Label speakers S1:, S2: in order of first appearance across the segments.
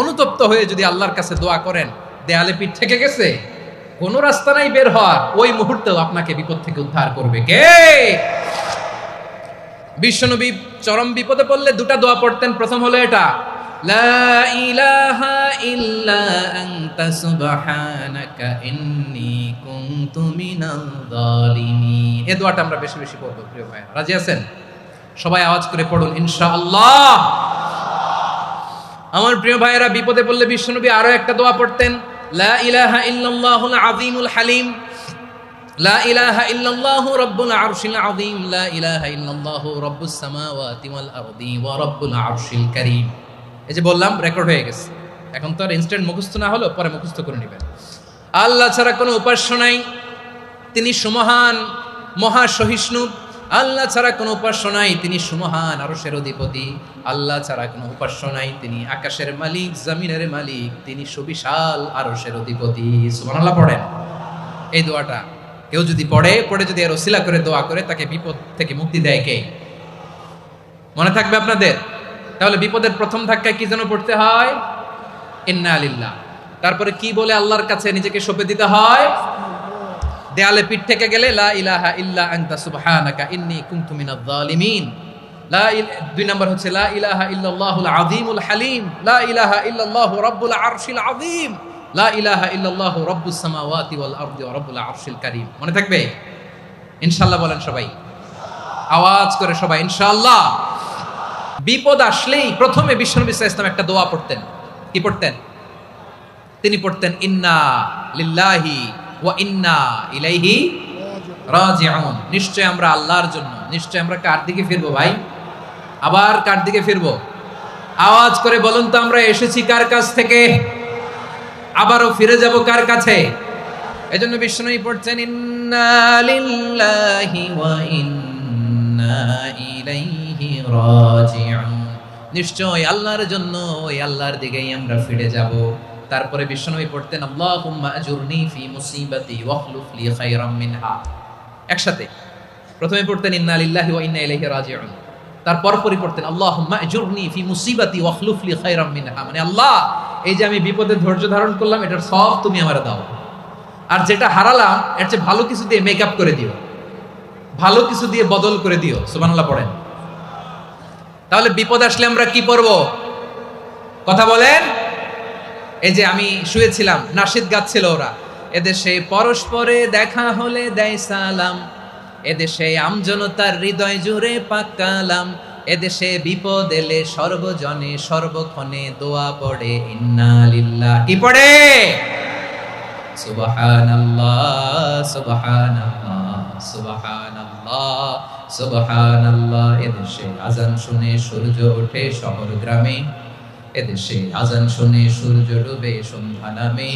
S1: অনুতপ্ত হয়ে যদি আল্লাহর কাছে দোয়া করেন, দেয়ালে পিঠ থেকে গেছে, কোনো রাস্তা নাই বের হওয়ার, ওই মুহূর্তেও আপনাকে বিপদ থেকে উদ্ধার করবে কে? বিশ্বনবী চরম বিপদে পড়লে দুটা দোয়া পড়তেন। প্রথম হলো এটা, লা ইলাহা ইল্লা আনতা সুবহানাকা ইন্নী কুনতু মিনাল যালিমিন। এই দোয়াটা আমরা বেশি বেশি পড়ব প্রিয় ভাই। রাজি আছেন? সবাই আওয়াজ করে পড়ুন ইনশাআল্লাহ। আমার প্রিয় ভাইয়েরা, বিপদে পড়লে বিশ্বনবী আরো একটা দোয়া পড়তেন, লা ইলাহা ইল্লাল্লাহুল আযীমুল হালিম, লা ইলাহা ইল্লাল্লাহু রাব্বুল আরশিল আযীম, লা ইলাহা ইল্লাল্লাহু রাব্বুস সামাওয়াতি ওয়াল আরদি ওয়া রাব্বুল আরশিল কারীম। এই যে বললাম, রেকর্ড হয়ে গেছে, এখন তো আর ইনস্ট্যান্ট মুখস্থ না হলো, পরে মুখস্থ করে নেবেন। আল্লাহ ছাড়া কোনো উপাস্য নাই, তিনি সুমহান, মহা সহিষ্ণু। আল্লাহ ছাড়া কোনো উপাস্য নাই, তিনি সুমহান, আরশের অধিপতি। আল্লাহ ছাড়া কোনো উপাস্য নাই, তিনি আকাশের মালিক, জমিনের মালিক, তিনি সুবিশাল, আরশের অধিপতি। সুবহানাল্লাহ পড়েন। এই দোয়াটা কেউ যদি পড়ে যদি এর ওসিলা করে দোয়া করে, তাকে বিপদ থেকে মুক্তি দেয় কে? মনে থাকবে আপনাদের? তাহলে বিপদের প্রথম ধাক্কায় কি যেন পড়তে হয়? ইন্না লিল্লাহ। তারপরে কি বলে আল্লাহর কাছে নিজেকে সঁপে দিতে হয়? দেয়ালে পিঠ থেকে গেলে লা ইলাহা ইল্লা আনতা সুবহানাকা ইন্নী কুনতু মিনাজ জালিমিন। দুই নাম্বার হচ্ছে লা ইলাহা ইল্লাল্লাহুল আযীমুল হালিম, লা ইলাহা ইল্লাল্লাহু রাব্বুল আরশিল আযীম, লা ইলাহা ইল্লাল্লাহু রাব্বুস সামাওয়াতি ওয়াল আরদি ওয়া রাব্বুল আরশিল কারীম। মনে থাকবে? ইনশাআল্লাহ বলেন সবাই, আওয়াজ করে সবাই ইনশাআল্লাহ। বিপদ আসলেই প্রথমে বিশ্বনবী সাল্লাল্লাহু আলাইহি ওয়াসাল্লাম একটা দোয়া পড়তেন। কি পড়তেন? তিনি পড়তেন ইন্না লিল্লাহি ওয়া ইন্না ইলাইহি রাজিউন। নিশ্চয় আমরা আল্লাহর জন্য, নিশ্চয় আমরা কার দিকে ফিরবো ভাই? আবার কার দিকে ফিরবো? আওয়াজ করে বলুন তো, আমরা এসেছি কার কাছ থেকে, আবারও ফিরে যাব কার কাছে? এজন্য বিশ্বনবী পড়ছেন ইন্না লিল্লাহি ওয়া ইন্না ইলাইহি রাজিউন। নিশ্চয় আল্লাহর জন্য, ওই আল্লাহর দিকেই আমরা ফিরে যাব। তারপরে বিশ্বনবী পড়তেন আল্লাহুম্মা আজুরনি ফি মুসিবাতি ওয়াখলুফ লি খায়রাম মিনহা। একসাথে প্রথমে পড়তেন ইন্না লিল্লাহি ওয়া ইন্না ইলাইহি রাজিউন, তারপর পড়তেন আল্লাহুম্মা আজুরনি ফি মুসিবাতি ওয়াখলুফ লি খায়রাম মিনহা। মানে আল্লাহ, এই যে আমি বিপদে ধৈর্য ধারণ করলাম, এটার সব তুমি আমারে দাও, আর যেটা হারালাম এর চেয়ে ভালো কিছু দিয়ে মেকআপ করে দিও, ভালো কিছু দিয়ে বদল করে দিও। সুবহানাল্লাহ পড়েন। তাহলে বিপদ আসলে আমরা কি পড়ব? কথা বলেন। এই যে আমি শুয়েছিলাম, নাশিদ গাচ্ছিল ওরা, এদেশে পরস্পরে দেখা হলে দেয় সালাম, এদেশে আমজনতার হৃদয় জুড়ে পাকালাম, এদেশে বিপদ এলে সর্বজনে সর্বক্ষণে দোয়া পড়ে ইন্না লিল্লাহ। কি পড়ে? সুবহানাল্লাহ সুবহানাল্লাহ সুবহানাল্লাহ সুবহানাল্লাহ। এদেশে আজান শুনে সূর্য ওঠে শহর গ্রামে, এদেশে আজান শুনে সূর্য ডুবে সন্ধ্যা নামে,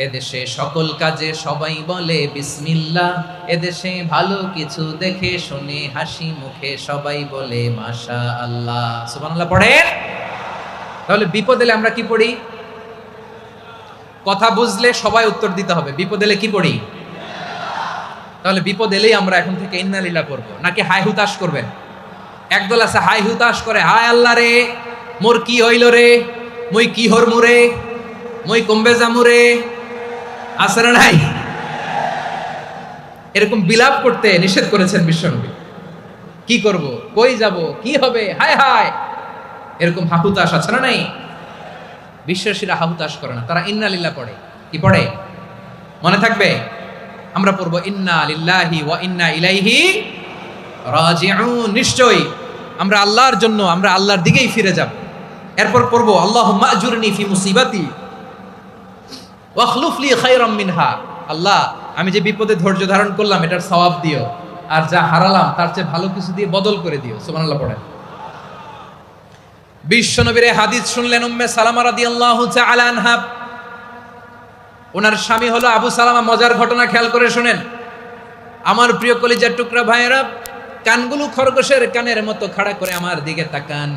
S1: এদেশে সকল কাজে সবাই বলে বিসমিল্লাহ, এদেশে ভালো কিছু দেখে শুনে হাসি মুখে সবাই বলে মাশাআল্লাহ। সুবহানাল্লাহ পড়েন। তাহলে বিপদ এলে আমরা কি পড়ি? কথা বুঝলে সবাই উত্তর দিতে হবে। বিপদ এলে কি পড়ি? তাহলে বিপদ এলেই আমরা এখন থেকে ইন্না লিল্লাহ পড়বো, নাকি হাই হুতাশ করবেন? একদল আছে হাই হুতাশ করে, হায় আল্লাহ রে মোর কি হইল রে, মই কি হরমু রে, মই কমবে জামু রে, আছে না নাই? এরকম বিলাপ করতে নিষেধ করেছেন বিশ্বনবী। কি করব, কই যাব, কি হবে, হায় হায়, এরকম হাহুতাশ আছে না নাই? বিশ্বাসীরা হাহুতাশ করে না, তারা ইন্না লিল্লাহ পড়ে। কি পড়ে? মনে থাকবে? আমরা পড়বো ইন্না লিল্লাহি ওয়া ইন্না ইলাইহি রাজিউন। নিশ্চয়ই আমরা আল্লাহর জন্য, আমরা আল্লাহর দিকেই ফিরে যাব। এরপর পড়বো আল্লাহুম্মা আজুরনি ফি মুসিবাতি ওয়াখলুফ লি খায়রাম মিনহা। আল্লাহ, আমি যে বিপদে ধৈর্য ধারণ করলাম এটার সওয়াব দিও, আর যা হারালাম তার চেয়ে ভালো কিছু দিয়ে বদল করে দিও। সুবহানাল্লাহ পড়েন। বিশ্বনবীর হাদিস শুনলেন উম্মে সালামা রাদিয়াল্লাহু তাআলা আনহা। ওনার স্বামী হলো আবু সালামা। মজার ঘটনা খেয়াল করে শুনেন আমার প্রিয় কলিজার টুকরা ভাইয়েরা। কানগুলো খরগোশের কানের মতো খাড়া করে আমার দিকে তাকান।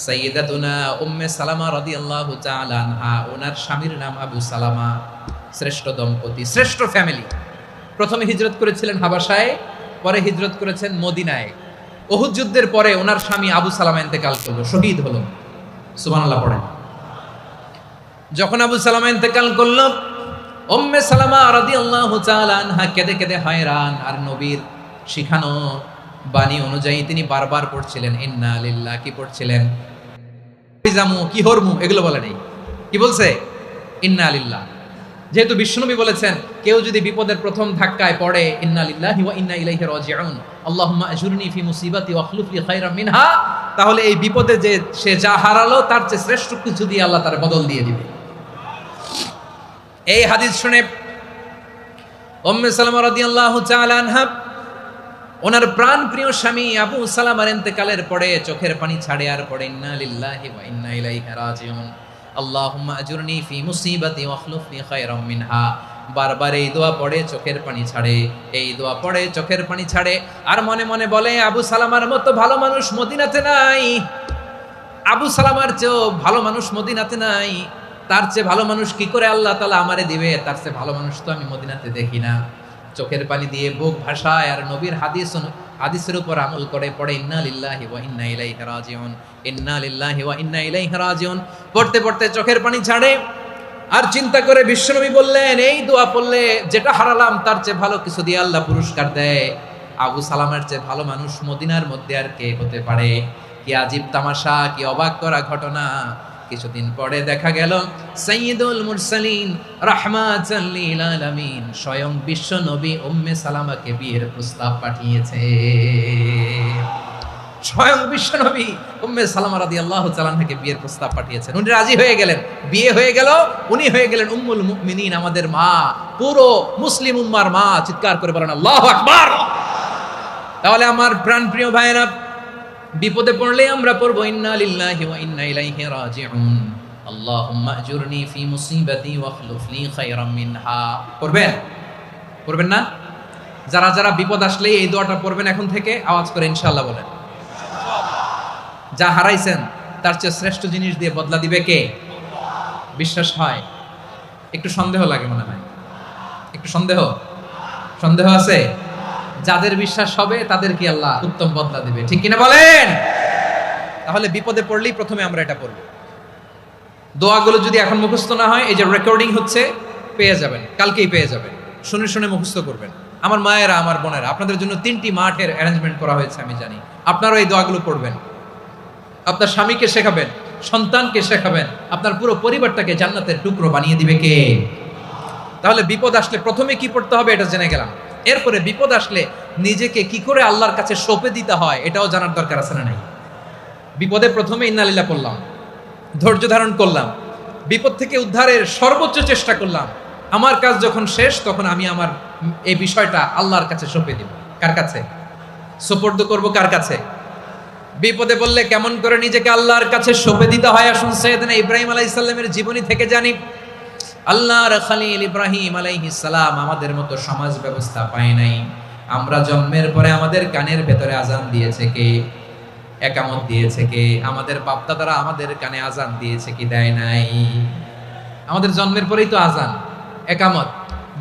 S1: সাইয়্যিদাতুনা উম্মে সালামা রাদিয়াল্লাহু তাআলা আনহা, ওনার স্বামীর নাম আবু সালামা। শ্রেষ্ঠ দম্পতি, শ্রেষ্ঠ ফ্যামিলি। প্রথমে হিজরত করেছিলেন হাবাসায়, পরে হিজরত করেছেন মদিনায়। উহুদ যুদ্ধের পরে ওনার স্বামী আবু সালামা ইন্তেকাল করলো, শহীদ হলো। সুবহানাল্লাহ পড়েন। যখন আবু সালামা ইন্তেকাল করল, উম্মে সালামা রাদিয়াল্লাহু তাআলা আনহা কেঁদে কেঁদে হয়রান। আর নবীর শিখানো বাণী অনুযায়ী তিনি বারবার পড়ছিলেন ইন্না লিল্লাহ। কি পড়ছিলেন? জামু কি হরমু এগুলো বলে নেই, কি বলছে? ইন্না লিল্লাহ। যেহেতু বিশ্বনবী বলেছেন কেউ যদি বিপদের প্রথম ধাক্কায় পড়ে ইন্না লিল্লাহি ওয়া ইন্না ইলাইহি রাজিউন আল্লাহুম্মা আজুরনি ফি মুসিবাতি ওয়া আখলুফ লি খায়রাম মিনহা, তাহলে এই বিপদে যে সে যা হারালো তার চেয়ে শ্রেষ্ঠ কিছু দিয়ে আল্লাহ তার বদল দিয়ে দিবে। এই হাদিস শুনে উম্মে সালামা রাদিয়াল্লাহু তাআলা আনহা ওনার প্রাণ প্রিয় স্বামী আবু সালামার ইন্তেকালের পরে চোখের পানি ছাড়ে আর পড়ে ইন্না লিল্লাহি ওয়া ইন্না ইলাইহি রাজিউন আল্লাহুম্মা আজুরনি ফি মুসিবাতি ওয়া আখলুফনি খায়রাম মিনহা। বারবার এই দোয়া পড়ে চোখের পানি ছাড়ে, এই দোয়া পড়ে চোখের পানি ছাড়ে, আর মনে মনে বলে আবু সালামার মতো ভালো মানুষ মদিনাতে নাই, আবু সালামার চেয়েও ভালো মানুষ মদিনাতে নাই, তার চেয়ে ভালো মানুষ কি করে আল্লাহ তাআলা আমারে দিবে, তার চেয়ে ভালো মানুষ তো আমি মদিনাতে দেখি না। চোখের পানি দিয়ে বুক ভাসায় আর নবীর হাদিসের উপর আমল করে পড়ে ইন্না লিল্লাহি ওয়া ইন্না ইলাইহি রাজিউন, ইন্না লিল্লাহি ওয়া ইন্না ইলাইহি রাজিউন। পড়তে পড়তে চোখের পানি ছাড়ে আর চিন্তা করে বিশ্বনবী বললেন এই দোয়া পড়লে যেটা হারালাম তার চেয়ে ভালো কিছু দিয়ে আল্লাহ পুরস্কার দেয়। আবু সালামের চেয়ে ভালো মানুষ মদিনার মধ্যে আর কে হতে পারে? কি আজীব তামাশা, কি অবাক করা ঘটনা। কিছুদিন পরে দেখা গেল সাইয়্যিদুল মুরসালিন রাহমাতাল লিল আলামিন স্বয়ং বিশ্ব নবী উম্মে সালামাকে বিয়ের প্রস্তাব পাঠিয়েছে। স্বয়ং বিশ্ব নবী উম্মে সালামা রাদিয়াল্লাহু তাআলা আনহাকে বিয়ের প্রস্তাব পাঠিয়েছেন। উনি রাজি হয়ে গেলেন, বিয়ে হয়ে গেল, উনি হয়ে গেলেন উম্মুল মুমিনিন, আমাদের মা, পুরো মুসলিম উম্মার মা। চিৎকার করে বলেন আল্লাহু আকবার। তাহলে আমার প্রাণপ্রিয় ভাইয়েরা, বিপদে পড়লে আমরা পড়বো ইন্না লিল্লাহি ওয়া ইন্না ইলাইহি রাজিউন আল্লাহুম্মা আজুরনি ফি মুসিবাতি ওয়া আখলুফ লি খায়রাম মিনহা। পড়বেন? পড়বেন না? যারা যারা বিপদ আসলে এই দোয়াটা পড়বেন এখন থেকে আওয়াজ করে ইনশাআল্লাহ বলেন। যা হারাইছেন তার চেয়ে শ্রেষ্ঠ জিনিস দিয়ে বদলা দিবে কে? বিশ্বাস হয়? একটু সন্দেহ লাগে মনে হয়, একটু সন্দেহ আছে? যাদের বিশ্বাস হবে তাদের কি আল্লাহ উত্তম বদলা দিবে, ঠিক কিনা বলেন? তাহলে বিপদে পড়লেই প্রথমে আমরা এটা পড়ব। দোয়াগুলো যদি এখন মুখস্থ না হয়, এই যে রেকর্ডিং হচ্ছে, পেয়ে যাবেন, কালকেই পেয়ে যাবেন। শুনে শুনে মুখস্থ করবেন। আমার মায়েরা, আমার বোনেরা, আপনাদের জন্য 3টি মাঠের অ্যারেঞ্জমেন্ট করা হয়েছে, আমি জানি। আপনারাও এই দোয়াগুলো পড়বেন, আপনার স্বামীকে শেখাবেন, সন্তানকে শেখাবেন, আপনার পুরো পরিবারটাকে জান্নাতের টুকরো বানিয়ে দিবে কে? তাহলে বিপদ আসলে প্রথমে কি পড়তে হবে এটা জেনে গেলাম। এরপরে বিপদ আসলে নিজেকে কি করে আল্লাহর কাছে সঁপে দিতে হয় এটাও জানার দরকার আছে না নাই? বিপদে প্রথমে ইন্না লিল্লাহ পড়লাম, ধৈর্য ধারণ করলাম, বিপদ থেকে উদ্ধারের সর্বোচ্চ চেষ্টা করলাম। আমার কাজ যখন শেষ তখন আমি আমার এই বিষয়টা আল্লাহর কাছে সঁপে দিব। কার কাছে সোপর্দ করব? কার কাছে? বিপদে বললে কেমন করে নিজেকে আল্লাহর কাছে সঁপে দিতে হয় আসুন সাইয়েদনা ইব্রাহিম আলাইহিস সালামের জীবনী থেকে জানি। আল্লাহর খলিল ইব্রাহিম আলাইহিস সালাম আমাদের মতো সমাজ ব্যবস্থা পায় নাই। আমরা জন্মের পরে আমাদের কানের ভেতরে আজান দিয়েছে কে? একামত দিয়েছে কে? আমাদের বাপ-দাদারা আমাদের কানে আজান দিয়েছে কি দেয় নাই? আমাদের জন্মের পরেই তো আজান, একামত,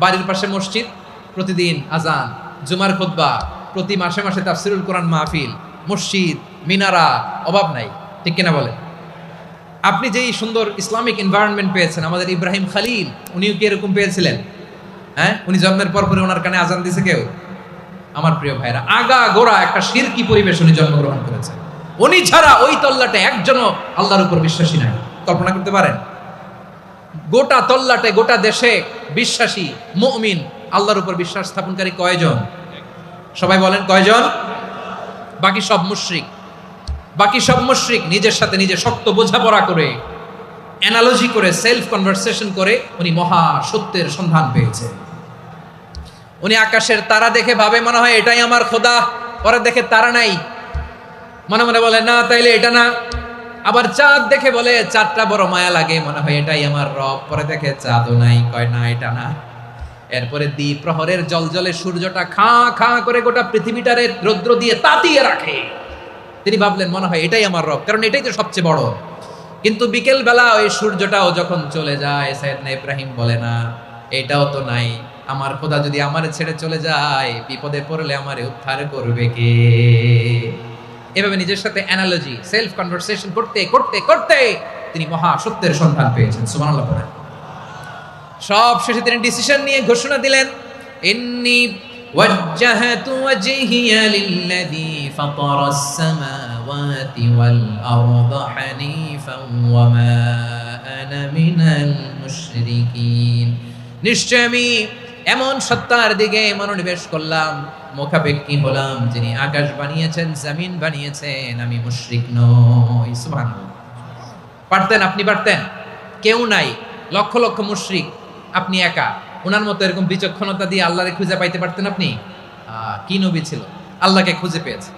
S1: বাড়ির পাশে মসজিদ, প্রতিদিন আজান, জুমার খুতবা, প্রতি মাসে মাসে তাফসিরুল কোরআন মাহফিল, মসজিদ, মিনারা, অভাব নাই, ঠিক কিনা বলে? আপনি যেই সুন্দর ইসলামিক এনভায়রনমেন্ট পেয়েছেন, আমাদের ইব্রাহিম খলিল উনিও কি এরকম পেয়েছিলেন? হ্যাঁ, উনি জন্মের পর পরে ওনার কানে আজান দিয়েছে কেউ? আমার প্রিয় ভাইরা, আগা গোড়া একটা শিরকি পরিবেশ উনি জন্মগ্রহণ করেছেন। উনি ছাড়া ওই তল্লাটে একজনও আল্লাহর উপর বিশ্বাসী নাই। কল্পনা করতে পারেন? গোটা তল্লাটে, গোটা দেশে বিশ্বাসী মুমিন, আল্লাহর উপর বিশ্বাস স্থাপনকারী কয়জন? সবাই বলেন কয়জন? বাকি সব মুশরিক। বাকি সব মুশরিক নিজের সাথে নিজে শক্ত বোঝাপড়া করে, অ্যানালজি করে, সেলফ কনভারসেশন করে উনি মহা সত্যের সন্ধান পেয়েছে। উনি আকাশের তারা দেখে ভাবে মনে হয় এটাই আমার খোদা, পরে দেখে তারা নাই, মনে মনে বলে না তাইলে এটা না। আবার চাঁদ দেখে বলে চাঁদটা বড় মায়া লাগে, মনে হয় এটাই আমার রব, পরে দেখে চাঁদও নাই, কয় না এটা না। এরপরে দ্বীপ প্রহরের জলজলে সূর্যটা খাঁ খাঁ করে গোটা পৃথিবীটারে রৌদ্র দিয়ে তাতিয়ে রাখে। তিনি ভাবলেন মনে হয় এটাই আমার রব, কারণ এটাই তো সবচেয়ে বড়। কিন্তু বিকেল বেলা ওই সূর্যটাও যখন চলে যায়, সাইয়েদনা ইব্রাহিম বলে না এটাও তো নাই, আমার খোদা যদি আমারে ছেড়ে চলে যায়, বিপদে পড়লে আমারে উদ্ধার করবে কে? এভাবে নিজের সাথে অ্যানালজি, সেলফ কনভারসেশন করতে করতে করতে তিনি মহা সত্যের সন্ধান পেয়েছেন। সুবহানাল্লাহ পড়েন। সব শেষে তিনি ডিসিশন নিয়ে ঘোষণা দিলেন, ইন্নী ওয়াজ্জাহাতু ওয়াজহিয়া লিল্লাযী ফাতারাস সামাওয়াতি ওয়াল আরদা হানিফান ওয়া মা আনা মিনাল মুশরিকিন। নিশ্চয় আমি এমন সত্তার দিকে মনোনিবেশ করলাম, মুখাপেক্ষী হলাম, যিনি আকাশ বানিয়েছেন, জমিন বানিয়েছেন, আমি মুশরিক নই। সুবহানাল্লাহ। পারতেন, আপনি পারতেন? কেউ নাই, লক্ষ লক্ষ মুশরিক, আপনি একা। ওনার মতো এরকম বিচক্ষণতা দিয়ে আল্লাহরে খুঁজে পাইতে পারতেন আপনি? কি নবী ছিল, আল্লাহকে খুঁজে পেয়েছে।